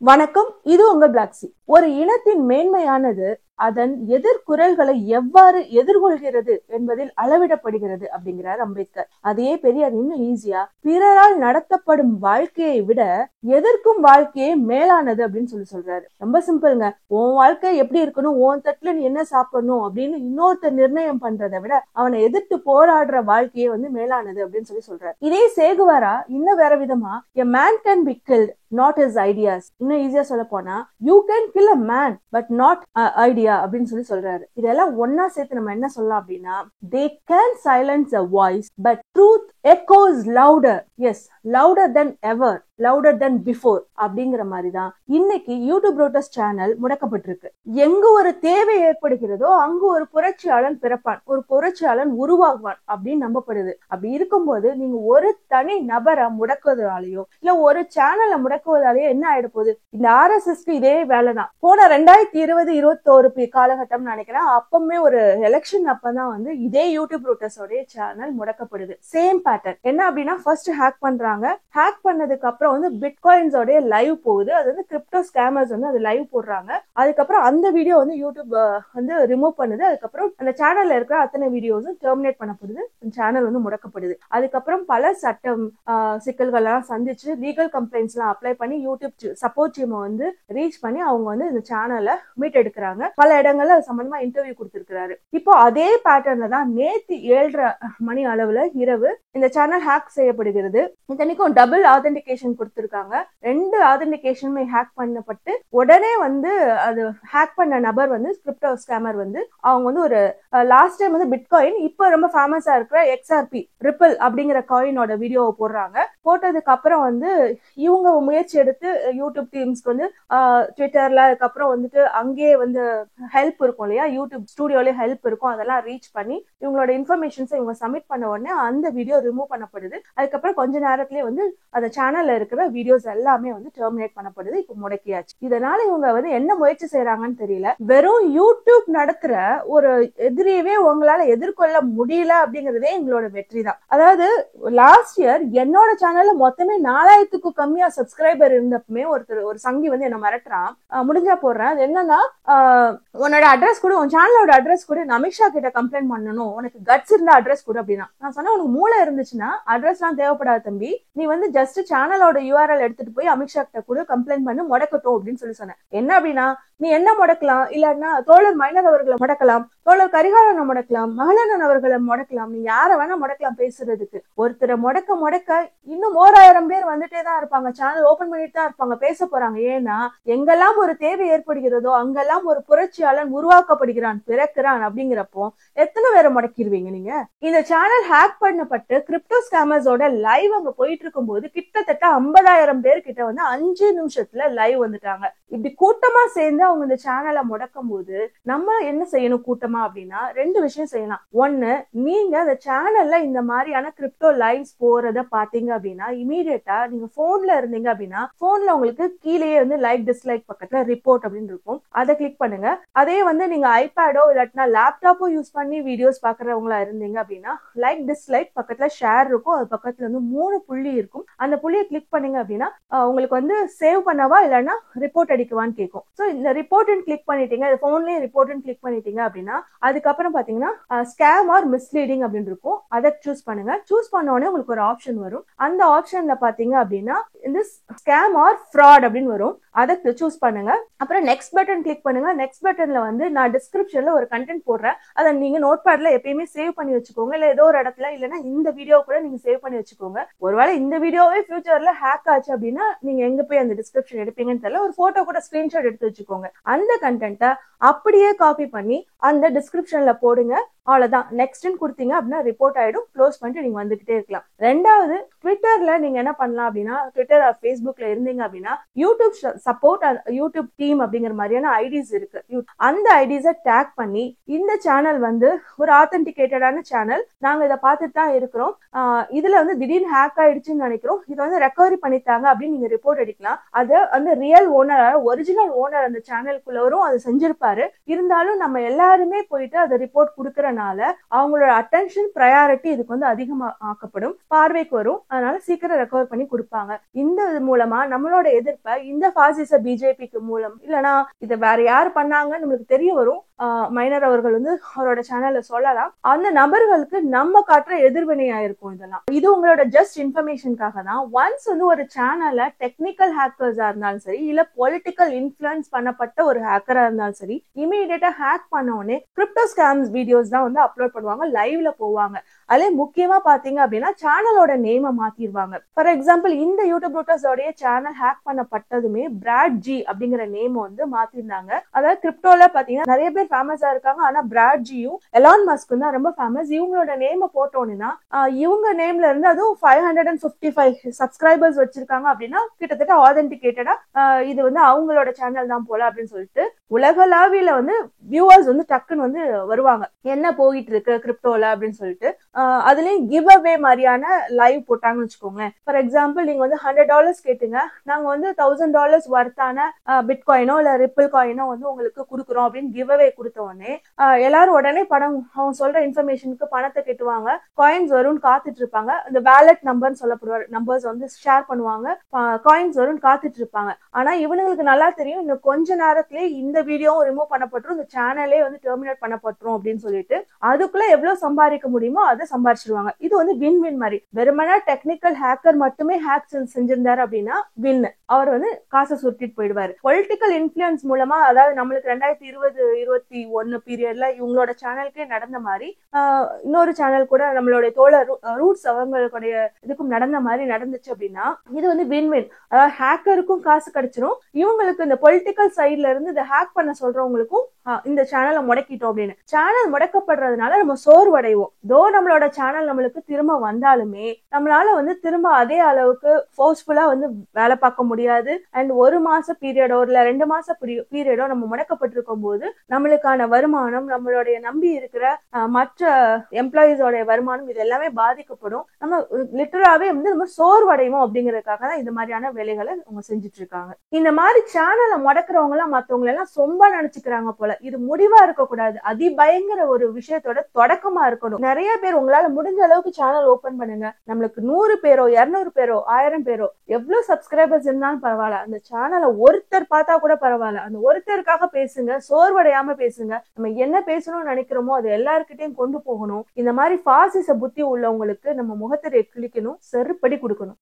வணக்கம், இது உங்கள் பிளாக்ஸி. ஒரு இனத்தின் மேன்மையானது அதன் எதிர்குரல்களை எவ்வாறு எதிர்கொள்கிறது என்பதில் அளவிடப்படுகிறது அப்படிங்கிறார் அம்பேத்கர். அதையே பெரியார் இன்னும் ஈஸியா பிறரால் நடத்தப்படும் வாழ்க்கையை விட எதிர்க்கும் வாழ்க்கையே மேலானது அப்படின்னு சொல்றாரு. ரொம்ப சிம்பிள்ங்க. உன் வாழ்க்கை எப்படி இருக்கணும், உன் தட்டுல நீ என்ன சாப்பிடணும் அப்படின்னு இன்னொருத்தர் நிர்ணயம் பண்றதை விட அவனை எதிர்த்து போராடுற வாழ்க்கையே மேலானது அப்படின்னு சொல்றாரு. இதே சேகுவாரா இன்னும் வேற விதமா a man can be killed not his ideas. இன்னும் ஈஸியா சொல்ல போனா you can kill a man but not idea அப்படின்னு சொல்றாரு. இதெல்லாம் ஒன்னா சேர்த்து நம்ம என்ன சொல்லலாம் அப்படின்னா they can silence a voice but truth echoes louder. Yes, louder than ever, louder than before அப்படிங்கிற மாதிரி தான் இன்னைக்கு யூடியூப் ரோட்டஸ் சேனல் முடக்கப்பட்டிருக்கு. எங்க ஒரு தேவை ஏற்படுகிறதோ அங்கு ஒரு புரட்சியாளன் பிறப்பான், ஒரு புரட்சியாளன் உருவாகுவான் அப்படின்னு நம்பப்படுது. அப்படி இருக்கும்போது நீங்க ஒரு தனி நபரை முடக்குவதாலேயோ இல்ல ஒரு சேனலை முடக்குவதாலேயோ என்ன ஆயிட போகுது? இந்த RSSக்கு இதே வேலைதான். போன 2020-21 காலகட்டம் நினைக்கிறேன், அப்பவுமே ஒரு எலெக்ஷன் அப்பதான் இதே யூடியூப் ரோட்டஸோட சேனல் முடக்கப்படுது. சேம் பேட்டர்ன் என்ன அப்படின்னா, ஃபர்ஸ்ட் ஹேக் பண்றாங்க. ஹேக் பண்ணதுக்கு அப்புறம் பிட்காயின்ஸோட லைவ் போகுது. அது கிரிப்டோ ஸ்கேமர்ஸ் அது லைவ் போடுறாங்க. அதுக்கப்புறம் அந்த வீடியோ யூடியூப் ரிமூவ் பண்ணுது. அதுக்கப்புறம் அந்த சேனல்ல இருக்கிற அத்தனை வீடியோஸும் டெர்மினேட் பண்ணப்படுது. சேனல் முடக்கப்படுது. அதுக்கப்புறம் பல சட்டம் சிக்கல்கள் எல்லாம் சந்திச்சு லீகல் கம்ப்ளைண்ட்ஸ் எல்லாம் அப்ளை பண்ணி யூடியூப் சப்போர்ட் டீம் ரீச் பண்ணி அவங்க இந்த சேனலை மீட் எடுக்கிறாங்க. பல இடங்கள்ல அது சம்பந்தமா இன்டர்வியூ கொடுத்திருக்கிறாரு. இப்போ அதே பேட்டர்ன்ல தான் நேத்து 7:30 மணி அளவுல இரவு இந்த சேனல் ஹேக் செய்யப்படுகிறது. இத்தனைக்கும் டபுள் ஆதென்டிகேஷன் கொடுத்திருக்காங்க. 2 ஆதென்டிகேஷனுமே ஹேக் பண்ணப்பட்டு உடனே அது ஹேக் பண்ண நபர் கிரிப்டோ ஸ்கேமர் அவங்க ஒரு லாஸ்ட் டைம் பிட்காயின், இப்ப ரொம்ப ஃபேமஸா இருக்கிற XRP ரிப்பிள் அப்படிங்கிற காயினோட வீடியோவை போடுறாங்க. போட்டதுக்கு அப்புறம் இவங்க முயற்சி எடுத்து யூடியூப் டீம்ஸ்க்கு ட்விட்டர்ல அதுக்கப்புறம் அங்கேயே ஹெல்ப் இருக்கும் இல்லையா, யூடியூப் ஸ்டுடியோலயே ஹெல்ப் இருக்கும், அதெல்லாம் ரீச் பண்ணி இவங்களோட இன்ஃபர்மேஷன்ஸ் இவங்க சப்மிட் பண்ண உடனே அந்த வீடியோ ரிமூவ் பண்ணப்படுது. அதுக்கப்புறம் கொஞ்ச நேரத்திலேயே அந்த சேனல்ல இருக்கிற வீடியோஸ் எல்லாமே டெர்மினேட் பண்ணப்படுது. இப்ப முடக்கியாச்சு. இதனால இவங்க என்ன முயற்சி செய்யறாங்கன்னு தெரியல. வெறும் யூடியூப் நடத்துற ஒரு எதிரியவே உங்களால எதிர்கொள்ள முடியல அப்படிங்கறதே எங்களோட வெற்றி தான். அதாவது லாஸ்ட் இயர் என்னோட சேனல்ல மொத்தமே 4000க்கும் கம்மியா சப்ஸ்கிரைபர் இருந்தப்பமே ஒரு சங்கி என்ன மிரட்டுறான், முடிஞ்சா போடுறேன். அது என்னன்னா, உன்னோட அட்ரஸ் கூட, உன் சேனலோட அட்ரஸ் கூட அமித்ஷா கிட்ட கம்ப்ளைண்ட் பண்ணணும், உனக்கு கட்ஸ் இருந்தா அட்ரஸ் கூட அப்படின்னா. நான் சொன்னேன், உனக்கு மூளை இருந்துச்சுன்னா அட்ரஸ் எல்லாம் தேவைப்படாத தம்பி, நீ ஜஸ்ட் சேனலோட URL எடுத்துட்டு போய் அமித்ஷா கிட்ட கூட கம்ப்ளைண்ட் பண்ணி முடக்கட்டும் அப்படின்னு சொன்னேன். என்ன அப்படின்னா, நீ என்ன முடக்கலாம், இல்லன்னா தோழர் மைனர் அவர்களை முடக்கலாம், தோழர் கரிகாலனை முடக்கலாம், மகளன் அவர்களை முடக்கலாம், நீ யார வேணா முடக்கலாம். பேசுறதுக்கு ஒருத்தரை முடக்க இன்னும் 1000 பேர் வந்துட்டே தான் இருப்பாங்க, சேனல் ஓபன் பண்ணிட்டு தான் இருப்பாங்க, பேச போறாங்க. ஏன்னா எங்கெல்லாம் ஒரு தேவை ஏற்படுகிறதோ அங்கெல்லாம் ஒரு புரட்சியாளன் உருவாக்கப்படுகிறான், பிறக்கிறான். அப்படிங்கிறப்போ எத்தனை பேரை முடக்கிடுவீங்க நீங்க? இந்த சேனல் ஹேக் பண்ணப்பட்டு கிரிப்டோ ஸ்கேமர்ஸோட லைவ் அங்க போயிட்டு இருக்கும் போது கிட்டத்தட்ட 50,000 பேர் கிட்ட 5 நிமிஷத்துல லைவ் வந்துட்டாங்க. இப்படி கூட்டமா சேர்ந்து அவங்க இந்த சேனலை முடக்கும் போது நம்ம என்ன செய்யணும் கூட்டமா அப்படின்னா, 2 விஷயம் செய்யலாம். ஒண்ணு, நீங்க அந்த சேனல்ல இந்த மாதிரியான கிரிப்டோ லைவ்ஸ் போறத பாத்தீங்க அப்படின்னா இமீடியட்டா நீங்க போன்ல இருந்தீங்க அப்படின்னா போன்ல உங்களுக்கு கீழேயே லைக் டிஸ்லைக் பக்கத்துல ரிப்போர்ட் அப்படின்னு இருக்கும், அதை கிளிக் பண்ணுங்க. அதே நீங்க ஐபேடோ இல்லாட்டினா லேப்டாப்போ யூஸ் பண்ணி வீடியோஸ் பாக்குறவங்களா இருந்தீங்க அப்படின்னா லைக் டிஸ்லைக் பக்கத்துல ஷேர் இருக்கும், அது பக்கத்துல 3 புள்ளி இருக்கும். அந்த புள்ளியை கிளிக் பண்ணீங்க அப்படின்னா உங்களுக்கு சேவ் பண்ணவா இல்லைன்னா ரிப்போர்ட் அடிக்கவான்னு கேட்கும். சோ இந்த ரிப்போர்ட் கிளிக் பண்ணிட்டீங்க, போன்லயே ரிப்போர்ட் கிளிக் பண்ணிட்டீங்க அப்படின்னா அதுக்கப்புறம் பாத்தீங்கன்னா ஸ்கேம் ஆர் மிஸ்லீடிங் அப்படின்னு இருக்கும், அதை சூஸ் பண்ணுங்க. சூஸ் பண்ண உடனே உங்களுக்கு ஒரு ஆப்ஷன் வரும். அந்த ஆப்ஷன்ல பாத்தீங்க அப்படின்னா இந்த ஸ்கேம் ஆர் ஃப்ராட் அப்படின்னு வரும், அதை சூஸ் பண்ணுங்க. அப்புறம் நெக்ஸ்ட் பட்டன் கிளிக் பண்ணுங்க. நெக்ஸ்ட் பட்டன்ல நான் டிஸ்கிரிப்ஷன்ல ஒரு கண்டென்ட் போடுறேன், அதை நீங்க நோட் பேட்ல எப்பயுமே சேவ் பண்ணி வச்சுக்கோங்க. இல்ல ஏதோ ஒரு இடத்துல இல்லைன்னா இந்த வீடியோ கூட நீங்க சேவ் பண்ணி வச்சுக்கோங்க. ஒருவேளை இந்த வீடியோவே ஃபியூச்சர்ல ஹேக் ஆச்சு அப்படின்னா நீங்க எங்க போய் அந்த டிஸ்கிரிப்ஷன் எடுப்பீங்கன்னு தெரியல, ஒரு போட்டோ கூட ஸ்கிரீன்ஷாட் எடுத்து வச்சுக்கோங்க. அந்த கண்டென்ட்டை அப்படியே காப்பி பண்ணி அந்த டிஸ்கிரிப்ஷன்ல போடுங்க. அவ்வளவுதான். நெக்ஸ்ட் கொடுத்தீங்க அப்படின்னா ரிப்போர்ட் ஆயிடும், க்ளோஸ் பண்ணிட்டு நீங்க வந்துகிட்டே இருக்கலாம். ரெண்டாவது, ட்விட்டர்ல நீங்க என்ன பண்ணலாம் அப்படின்னா, ட்விட்டர் ஃபேஸ்புக்ல இருந்தீங்க அப்படின்னா யூடியூப் சப்போர்ட் யூடியூப் டீம் அப்படிங்கிற மாதிரியான ஐடிஸ் இருக்கு. அந்த ஐடிஸை டேக் பண்ணி இந்த சேனல் ஒரு ஆத்தென்டிகேட்டடான சேனல், நாங்க இதை பார்த்துட்டு தான் இருக்கிறோம், இதுல திடீர்னு ஹேக் ஆயிடுச்சுன்னு நினைக்கிறோம், இது ரெக்கவரி பண்ணிட்டாங்க அப்படின்னு நீங்க ரிப்போர்ட் அடிக்கலாம். அது ரியல் ஓனர், ஒரிஜினல் ஓனர் அந்த சேனலுக்குள்ள வரும், அது செஞ்சிருப்பாரு. இருந்தாலும் நம்ம எல்லாருமே போயிட்டு அதை ரிப்போர்ட் கொடுக்கற பண்றனால அவங்களோட அட்டென்ஷன் ப்ரையாரிட்டி இதுக்கு வந்து அதிகமா ஆக்கப்படும், பார்வைக்கு வரும். அதனால சீக்கிரம் ரெக்கவர் பண்ணி கொடுப்பாங்க. இந்த மூலமா நம்மளோட எதிர்ப்பை இந்த பாசிச பிஜேபிக்கு மூலம் இல்லனா இதை வேற யாரு பண்ணாங்கன்னு நம்மளுக்கு தெரிய வரும். மைனர் அவர்கள் வந்து அவரோட சேனல்ல சொல்லலாம். அந்த நபர்களுக்கு நம்ம காட்டுற எதிர்வினையா இருக்கும் இதெல்லாம். இது உங்களோட ஜஸ்ட் இன்ஃபர்மேஷனுக்காக தான். ஒன்ஸ் வந்து ஒரு சேனல்ல டெக்னிக்கல் ஹேக்கர்ஸா இருந்தாலும் சரி, இல்ல பொலிட்டிக்கல் இன்ஃபுளுன்ஸ் பண்ணப்பட்ட ஒரு ஹேக்கரா இருந்தாலும் சரி, இமீடியட்டா ஹேக் பண்ண உடனே கிரிப்டோ ஸ்கேம்ஸ் வீடியோஸ் தான் வந்து அப்லோட் பண்ணுவாங்க, லைவ்ல போவாங்க. அதே முக்கியமா பாத்தீங்க அப்படின்னா சேனலோட நேமை மாத்திடுவாங்க. ஃபார் எக்ஸாம்பிள் இந்த யூடியூப் ரூட்டர்ஸோடைய சேனல் ஹேக் பண்ணப்பட்டதுமே பிராட் ஜி அப்படிங்கிற நேம் வந்து மாத்திருந்தாங்க. அதாவது கிரிப்டோல பாத்தீங்கன்னா நிறைய பேர் ஃபேமஸா இருக்காங்க. ஆனா பிராட் ஜியும் எலான் மஸ்க்கும் தான் ரொம்ப ஃபேமஸ். இவங்களோட நேமை போட்டோன்னா இவங்க நேம்ல இருந்து அதுவும் 555 சப்ஸ்கிரைபர்ஸ் வச்சிருக்காங்க அப்படின்னா கிட்டத்தட்ட ஆதென்டிகேட்டடா இது வந்து அவங்களோட சேனல் தான் போல அப்படின்னு சொல்லிட்டு உலகளாவில வந்து வியூவர்ஸ் வந்து டக்குன்னு வந்து வருவாங்க, என்ன போயிட்டு இருக்கு கிரிப்டோல அப்படின்னு சொல்லிட்டு. அதுலயும் கிவ் அவே மாதிரியான லைவ் போட்டாங்கன்னு வச்சுக்கோங்களேன். ஃபார் எக்ஸாம்பிள் நீங்க வந்து $100 கேட்டுங்க, நாங்க வந்து $1000 வர்த்தான பிட்காயினோ இல்ல ரிப்பிள் காயினோ வந்து உங்களுக்கு கொடுக்குறோம் அப்படின்னு கிவ் அவே கொடுத்த உடனே எல்லாரும் உடனே அவங்க சொல்ற இன்ஃபர்மேஷனுக்கு பணத்தை கட்டுவாங்க, காயின்ஸ் வரும்னு காத்துட்டு இருப்பாங்க. இந்த வேலட் நம்பர் சொல்லப்படுற நம்பர்ஸ் வந்து ஷேர் பண்ணுவாங்க, காயின்ஸ் வரும்னு காத்துட்டு இருப்பாங்க. ஆனா இவனுங்களுக்கு நல்லா தெரியும் இன்னும் கொஞ்ச நேரத்திலேயே இந்த வீடியோவும் ரிமூவ் பண்ணப்பட்டுரும், இந்த சேனலே வந்து டெர்மினேட் பண்ணப்பட்டுரும் அப்படின்னு சொல்லிட்டு அதுக்குள்ள எவ்வளவு சம்பாதிக்க முடியுமோ அதை சம்பாதிச்சிருவாங்க. இது வந்து வின் வின் மாதிரி. வெறுமனா டெக்னிக்கல் ஹேக்கர் மட்டுமே ஹேக் செஞ்சிருந்தாரு அப்படின்னா வின், அவர் வந்து காசை சுருட்டிட்டு போயிடுவாரு. பொலிட்டிக்கல் இன்ஃபுளுன்ஸ் மூலமா, அதாவது நம்மளுக்கு 2020-21 பீரியட்ல இவங்களோட சேனலுக்கே நடந்த மாதிரி இன்னொரு சேனல் கூட நம்மளுடைய தோழர் ரூட்ஸ் அவங்களுடைய இதுக்கும் நடந்த மாதிரி நடந்துச்சு அப்படின்னா இது வந்து வின் வின். அதாவது ஹேக்கருக்கும் காசு கிடைச்சிரும், இவங்களுக்கு இந்த பொலிட்டிக்கல் சைட்ல இருந்து இதை ஹேக் பண்ண சொல்றவங்களுக்கும் இந்த சேனலை முடக்கிட்டோம் அப்படின்னு. சேனல் முடக்கப்படுறதுனால நம்ம சோர்வடைவோம். தோ நம்மளோட சேனல் நம்மளுக்கு திரும்ப வந்தாலுமே நம்மளால வந்து திரும்ப அதே அளவுக்கு ஃபோர்ஸ்ஃபுல்லா வந்து வேலை பார்க்க முடியாது. அண்ட் 1 மாச பீரியடோ இல்ல 2 மாச பீரியடோ நம்ம முடக்கப்பட்டிருக்கும் போது நம்மளுக்கான வருமானம், நம்மளுடைய நம்பி இருக்கிற மற்ற எம்ப்ளாயிஸோட வருமானம் இது எல்லாமே பாதிக்கப்படும். நம்ம லிட்டராவே வந்து நம்ம சோர்வடைவோம். அப்படிங்கறதுக்காக தான் இந்த மாதிரியான வேலைகளை அவங்க செஞ்சுட்டு இருக்காங்க. இந்த மாதிரி சேனலை முடக்கிறவங்க எல்லாம் மத்தவங்க எல்லாம் சொம்ப நினைச்சுக்கிறாங்க போல. இது முடிவா இருக்க கூடாது, அதிபயங்கர ஒரு விஷயத்தோட தொடக்கமா இருக்கணும். நிறைய பேர் உங்களால முடிஞ்ச அளவுக்கு சேனல் ஓபன் பண்ணுங்க. நம்மளுக்கு 100 பேரோ 200 பேரோ 1000 பேரோ எவ்வளவு சப்ஸ்கிரைபர்ஸ் இருந்தாலும் பரவாயில்ல, அந்த சேனலை ஒருத்தர் பார்த்தா கூட பரவாயில்ல, அந்த ஒருத்தருக்காக பேசுங்க, சோர்வடையாம பேசுங்க. நம்ம என்ன பேசணும்னு நினைக்கிறோமோ அது எல்லாருக்கிட்டையும் கொண்டு போகணும். இந்த மாதிரி பாசிச புத்தி உள்ளவங்களுக்கு நம்ம முகத்தை கிழிக்கணும், செருப்படி கொடுக்கணும்.